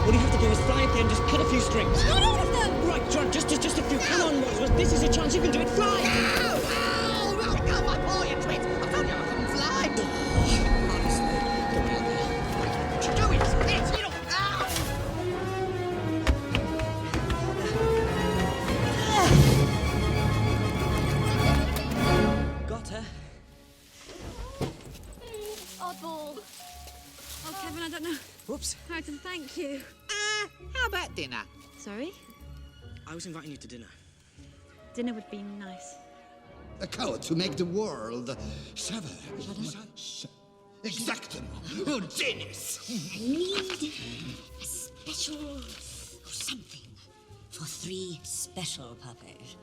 All you have to do is fly up there and just cut a few strings. Not all of them! Right, John, just a few. Come on, Roswell. This is a chance. You can do it. Fly! Ow! Ow! Oh, my paw, you twit! I told you I couldn't fly! Honestly, go out there. What you doing? Spit! You don't... Ow! Got her. Oddball. Oh, Kevin, I don't know Whoops. how to thank you. How about dinner? Sorry? I was inviting you to dinner. Dinner would be nice. A coward to make the world shudder. Exactement. Oh, Dennis. I need a special something for 3 special puppies.